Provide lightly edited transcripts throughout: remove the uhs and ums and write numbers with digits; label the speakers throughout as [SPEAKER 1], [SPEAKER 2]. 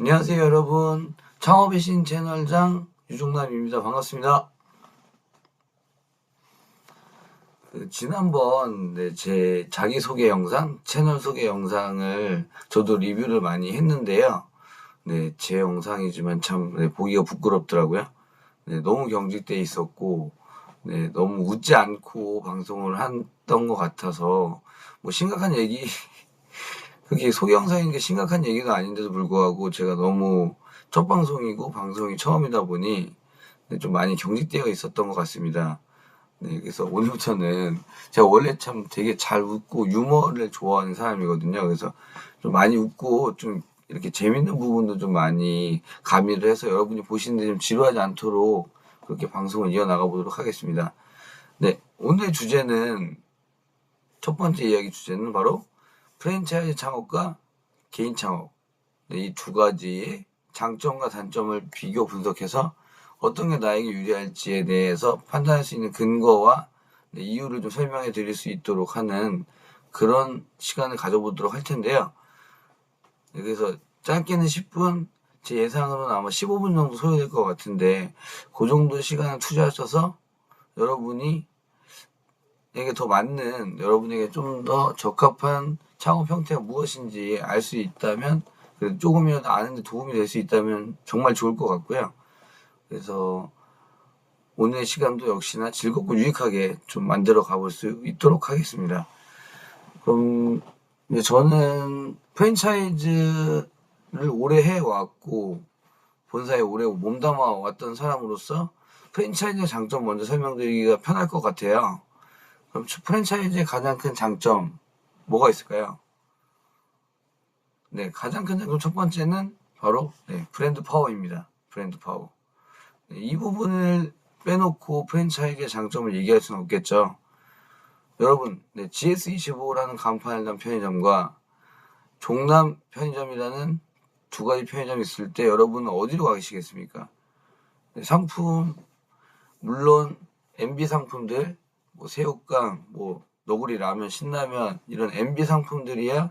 [SPEAKER 1] 안녕하세요 여러분, 창업의 신 채널장 유종남입니다. 반갑습니다. 지난번 제 자기소개 영상, 채널 소개 영상을 저도 리뷰를 많이 했는데요. 제 영상이지만 참 보기가 부끄럽더라고요. 너무 경직돼 있었고 너무 웃지 않고 방송을 했던 것 같아서 뭐 심각한 얘기 그게 소개 영상인 게 심각한 얘기도 아닌데도 불구하고 제가 너무 첫 방송이고 방송이 처음이다 보니 좀 많이 경직되어 있었던 것 같습니다. 그래서 오늘부터는 제가 원래 참 되게 잘 웃고 유머를 좋아하는 사람이거든요. 그래서 좀 많이 웃고 좀 이렇게 재밌는 부분도 좀 많이 가미를 해서 여러분이 보시는데 좀 지루하지 않도록 그렇게 방송을 이어나가 보도록 하겠습니다. 오늘의 주제는 첫 번째 이야기 주제는 바로 프랜차이즈 창업과 개인 창업, 이 두 가지의 장점과 단점을 비교 분석해서 어떤 게 나에게 유리할지에 대해서 판단할 수 있는 근거와 이유를 좀 설명해 드릴 수 있도록 하는 그런 시간을 가져보도록 할 텐데요. 그래서 짧게는 10분, 제 예상으로는 아마 15분 정도 소요될 것 같은데 그 정도 시간을 투자하셔서 여러분이 에게 더 맞는, 여러분에게 좀 더 적합한 창업 형태가 무엇인지 알 수 있다면, 조금이라도 아는데 도움이 될 수 있다면 정말 좋을 것 같고요. 그래서 오늘 시간도 역시나 즐겁고 유익하게 좀 만들어 가볼 수 있도록 하겠습니다. 그럼 이제 저는 프랜차이즈를 오래 해왔고 본사에 오래 몸담아 왔던 사람으로서 프랜차이즈의 장점 먼저 설명드리기가 편할 것 같아요. 그럼 프랜차이즈의 가장 큰 장점 뭐가 있을까요? 가장 큰 장점 첫 번째는 바로 브랜드 파워입니다. 브랜드 파워. 이 부분을 빼놓고 프랜차이즈의 장점을 얘기할 수는 없겠죠. 여러분, GS25라는 간판을 단 편의점과 종남 편의점이라는 두 가지 편의점이 있을 때 여러분은 어디로 가시겠습니까? 상품, 물론 MB 상품들, 뭐 새우깡, 뭐 너구리 라면, 신라면 이런 MB 상품들이야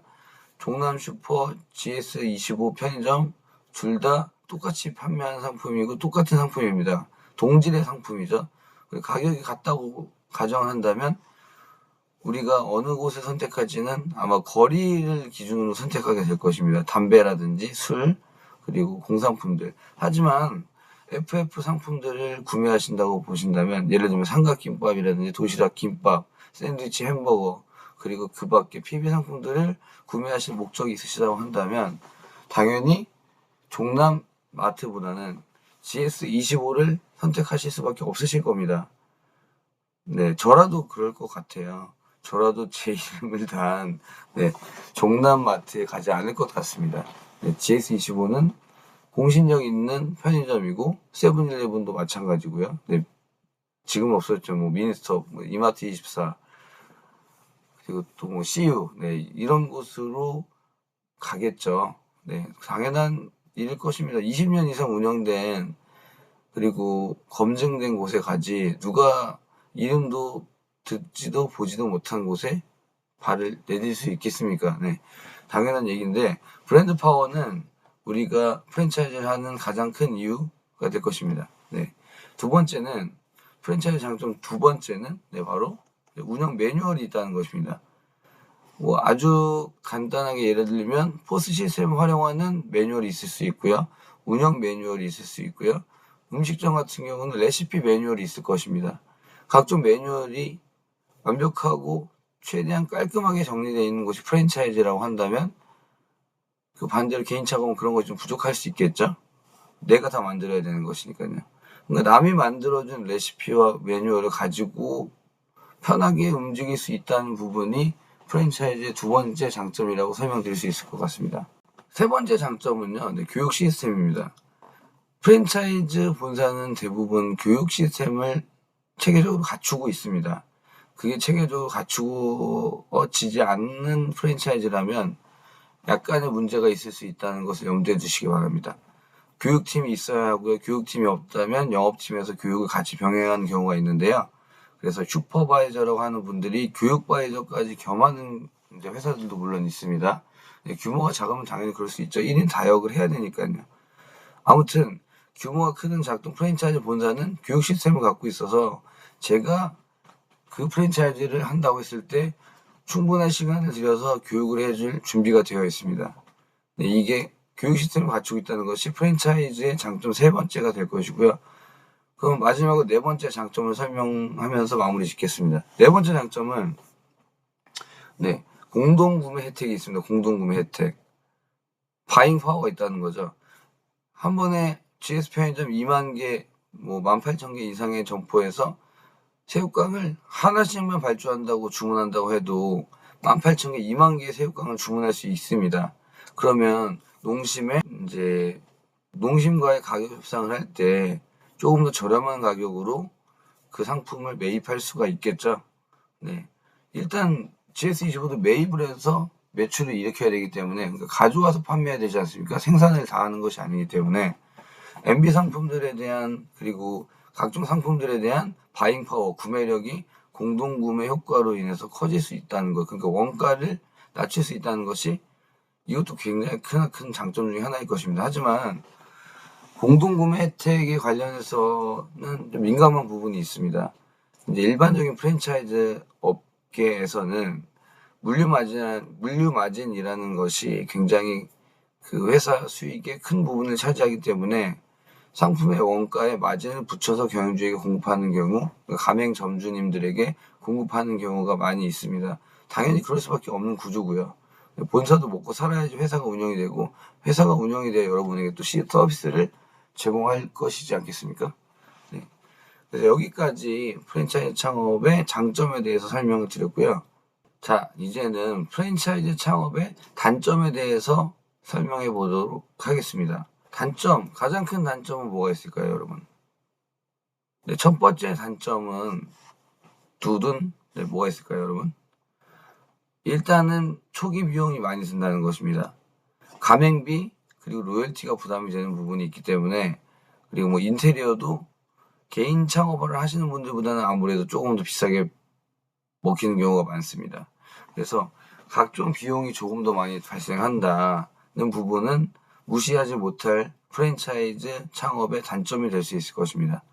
[SPEAKER 1] 종남 슈퍼, GS25 편의점 둘 다 똑같이 판매하는 상품이고 똑같은 상품입니다. 동질의 상품이죠. 가격이 같다고 가정을 한다면 우리가 어느 곳을 선택할지는 아마 거리를 기준으로 선택하게 될 것입니다. 담배라든지 술, 그리고 공산품들. 하지만 FF 상품들을 구매하신다고 보신다면 예를 들면 삼각김밥이라든지 도시락 김밥, 샌드위치 햄버거, 그리고 그 밖에 PB 상품들을 구매하실 목적이 있으시다고 한다면 당연히 종남 마트보다는 GS25를 선택하실 수밖에 없으실 겁니다. 저라도 그럴 것 같아요. 저라도 제 이름을 단 종남 마트에 가지 않을 것 같습니다. GS25는 공신력 있는 편의점이고 세븐일레븐도 마찬가지고요. 지금은 없었죠. 뭐 미니스톱, 뭐 이마트24 그리고 또 뭐 CU 이런 곳으로 가겠죠. 당연한 일일 것입니다. 20년 이상 운영된 그리고 검증된 곳에 가지 누가 이름도 듣지도 보지도 못한 곳에 발을 내딜 수 있겠습니까? 당연한 얘기인데 브랜드 파워는 우리가 프랜차이즈를 하는 가장 큰 이유가 될 것입니다. 두 번째는 프랜차이즈 장점 두 번째는 바로 운영 매뉴얼이 있다는 것입니다. 뭐 아주 간단하게 예를 들면 포스 시스템을 활용하는 매뉴얼이 있을 수 있고요. 운영 매뉴얼이 있을 수 있고요. 음식점 같은 경우는 레시피 매뉴얼이 있을 것입니다. 각종 매뉴얼이 완벽하고 최대한 깔끔하게 정리되어 있는 곳이 프랜차이즈라고 한다면 그 반대로 개인 창업은 그런 것이 좀 부족할 수 있겠죠. 내가 다 만들어야 되는 것이니까요. 그러니까 남이 만들어준 레시피와 매뉴얼을 가지고 편하게 움직일 수 있다는 부분이 프랜차이즈의 두 번째 장점이라고 설명드릴 수 있을 것 같습니다. 세 번째 장점은요, 교육 시스템입니다. 프랜차이즈 본사는 대부분 교육 시스템을 체계적으로 갖추고 있습니다. 그게 체계적으로 갖추어지지 않는 프랜차이즈라면 약간의 문제가 있을 수 있다는 것을 염두에 두시기 바랍니다. 교육팀이 있어야 하고요. 교육팀이 없다면 영업팀에서 교육을 같이 병행하는 경우가 있는데요. 그래서 슈퍼바이저라고 하는 분들이 교육바이저까지 겸하는 회사들도 물론 있습니다. 네, 규모가 작으면 당연히 그럴 수 있죠. 1인 다역을 해야 되니까요. 아무튼 규모가 크든 작든 프랜차이즈 본사는 교육 시스템을 갖고 있어서 제가 그 프랜차이즈를 한다고 했을 때 충분한 시간을 들여서 교육을 해줄 준비가 되어 있습니다. 네, 이게 교육 시스템을 갖추고 있다는 것이 프랜차이즈의 장점 세 번째가 될 것이고요. 그럼 마지막으로 네 번째 장점을 설명하면서 마무리 짓겠습니다. 네 번째 장점은 네, 공동구매 혜택이 있습니다. 공동구매 혜택. 바잉 파워가 있다는 거죠. 한 번에 GS 편의점 2만 개, 18,000개 이상의 점포에서 새우깡을 하나씩만 발주한다고 주문한다고 해도 18,000개, 2만 개의 새우깡을 주문할 수 있습니다. 그러면 농심과의 가격 협상을 할 때 조금 더 저렴한 가격으로 그 상품을 매입할 수가 있겠죠. 네. 일단 GS25도 매입을 해서 매출을 일으켜야 되기 때문에, 그러니까 가져와서 판매해야 되지 않습니까? 생산을 다 하는 것이 아니기 때문에 MB 상품들에 대한, 그리고 각종 상품들에 대한 바잉 파워, 구매력이 공동구매 효과로 인해서 커질 수 있다는 것, 그러니까 원가를 낮출 수 있다는 것이 이것도 굉장히 큰 장점 중에 하나일 것입니다. 하지만 공동구매 혜택에 관련해서는 좀 민감한 부분이 있습니다. 이제 일반적인 프랜차이즈 업계에서는 물류 마진이라는 것이 굉장히 그 회사 수익의 큰 부분을 차지하기 때문에 상품의 원가에 마진을 붙여서 경영주에게 공급하는 경우, 가맹 점주님들에게 공급하는 경우가 많이 있습니다. 당연히 그럴 수밖에 없는 구조고요. 본사도 먹고 살아야지 회사가 운영이 되고, 회사가 운영이 돼야 여러분에게 또 서비스를 제공할 것이지 않겠습니까? 네. 그래서 여기까지 프랜차이즈 창업의 장점에 대해서 설명을 드렸고요. 자, 이제는 프랜차이즈 창업의 단점에 대해서 설명해 보도록 하겠습니다. 가장 큰 단점은 뭐가 있을까요, 여러분? 네, 첫 번째 단점은 뭐가 있을까요, 여러분? 일단은 초기 비용이 많이 든다는 것입니다. 가맹비, 그리고 로열티가 부담이 되는 부분이 있기 때문에, 그리고 인테리어도 개인 창업을 하시는 분들보다는 아무래도 조금 더 비싸게 먹히는 경우가 많습니다. 그래서 각종 비용이 조금 더 많이 발생한다는 부분은 무시하지 못할 프랜차이즈 창업의 단점이 될 수 있을 것입니다.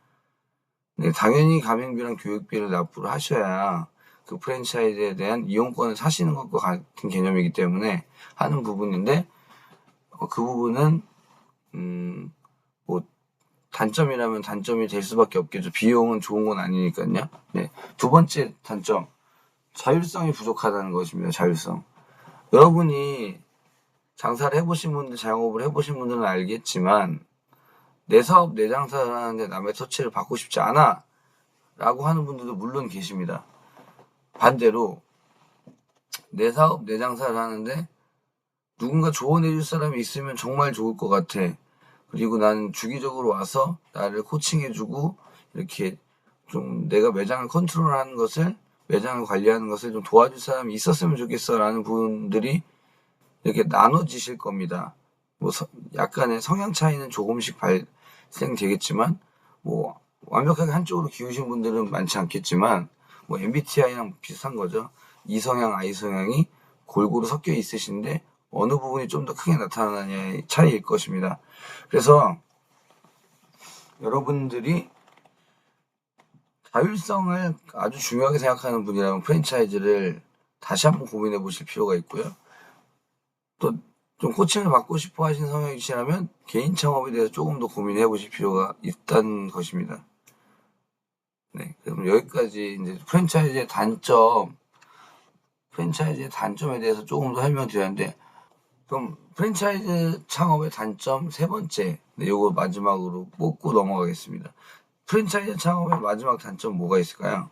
[SPEAKER 1] 네, 당연히 가맹비랑 교육비를 납부를 하셔야 그 프랜차이즈에 대한 이용권을 사시는 것과 같은 개념이기 때문에 하는 부분인데, 그 부분은 단점이라면 단점이 될 수밖에 없겠죠. 비용은 좋은 건 아니니까요. 네, 두 번째 단점, 자율성이 부족하다는 것입니다. 자율성. 여러분이 장사를 해보신 분들, 자영업을 해보신 분들은 알겠지만, 내 사업, 내 장사를 하는데 남의 터치를 받고 싶지 않아 라고 하는 분들도 물론 계십니다. 반대로 내 사업, 내 장사를 하는데 누군가 조언해줄 사람이 있으면 정말 좋을 것 같아. 그리고 나는 주기적으로 와서 나를 코칭해주고 이렇게 좀 내가 매장을 컨트롤하는 것을, 매장을 관리하는 것을 좀 도와줄 사람이 있었으면 좋겠어 라는 분들이 이렇게 나눠지실 겁니다. 약간의 성향 차이는 조금씩 발생되겠지만, 완벽하게 한쪽으로 기우신 분들은 많지 않겠지만, MBTI랑 비슷한 거죠. E성향, I성향이 골고루 섞여 있으신데 어느 부분이 좀 더 크게 나타나느냐의 차이일 것입니다. 그래서 여러분들이 자율성을 아주 중요하게 생각하는 분이라면 프랜차이즈를 다시 한번 고민해 보실 필요가 있고요. 또 좀 코칭을 받고 싶어 하시는 성향이시라면 개인 창업에 대해서 조금 더 고민해 보실 필요가 있다는 것입니다. 네, 그럼 여기까지 이제 프랜차이즈의 단점에 대해서 조금 더 설명드렸는데, 그럼 프랜차이즈 창업의 단점 세 번째, 요거 마지막으로 뽑고 넘어가겠습니다. 프랜차이즈 창업의 마지막 단점 뭐가 있을까요?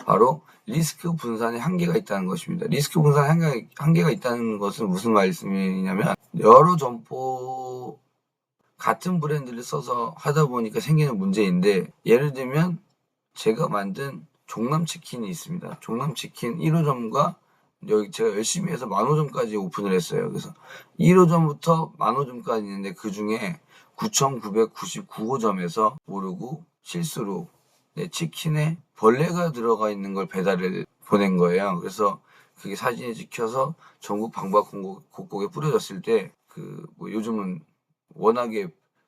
[SPEAKER 1] 바로 리스크 분산의 한계가 있다는 것입니다. 리스크 분산 한계가 있다는 것은 무슨 말씀이냐면, 여러 점포 같은 브랜드를 써서 하다 보니까 생기는 문제인데, 예를 들면 제가 만든 종남치킨이 있습니다. 종남치킨 1호점과 여기 제가 열심히 해서 만호점까지 오픈을 했어요. 그래서 1호점부터 만호점까지 있는데 그 중에 9,999호점에서 모르고 실수로 내 치킨에 벌레가 들어가 있는 걸 배달을 보낸 거예요. 그래서 그게 사진이 찍혀서 전국 방방곡곡에 뿌려졌을 때 뭐 요즘은 워낙에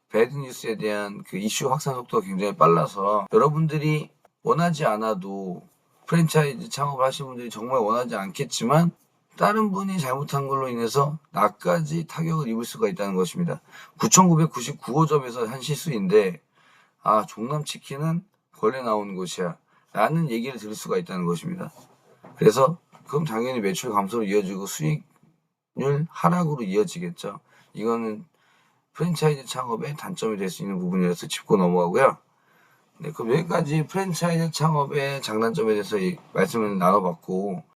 [SPEAKER 1] 배드 뉴스에 대한 그 이슈 확산 속도가 굉장히 빨라서 여러분들이 원하지 않아도 프랜차이즈 창업을 하시는 분들이 정말 원하지 않겠지만 다른 분이 잘못한 걸로 인해서 나까지 타격을 입을 수가 있다는 것입니다. 9,999호점에서 한 실수인데 종남치킨은 벌레 나오는 곳이야 라는 얘기를 들을 수가 있다는 것입니다. 그래서 그럼 당연히 매출 감소로 이어지고 수익률 하락으로 이어지겠죠. 이거는 프랜차이즈 창업의 단점이 될 수 있는 부분이라서 짚고 넘어가고요. 네, 그럼 여기까지 프랜차이즈 창업의 장단점에 대해서 말씀을 나눠봤고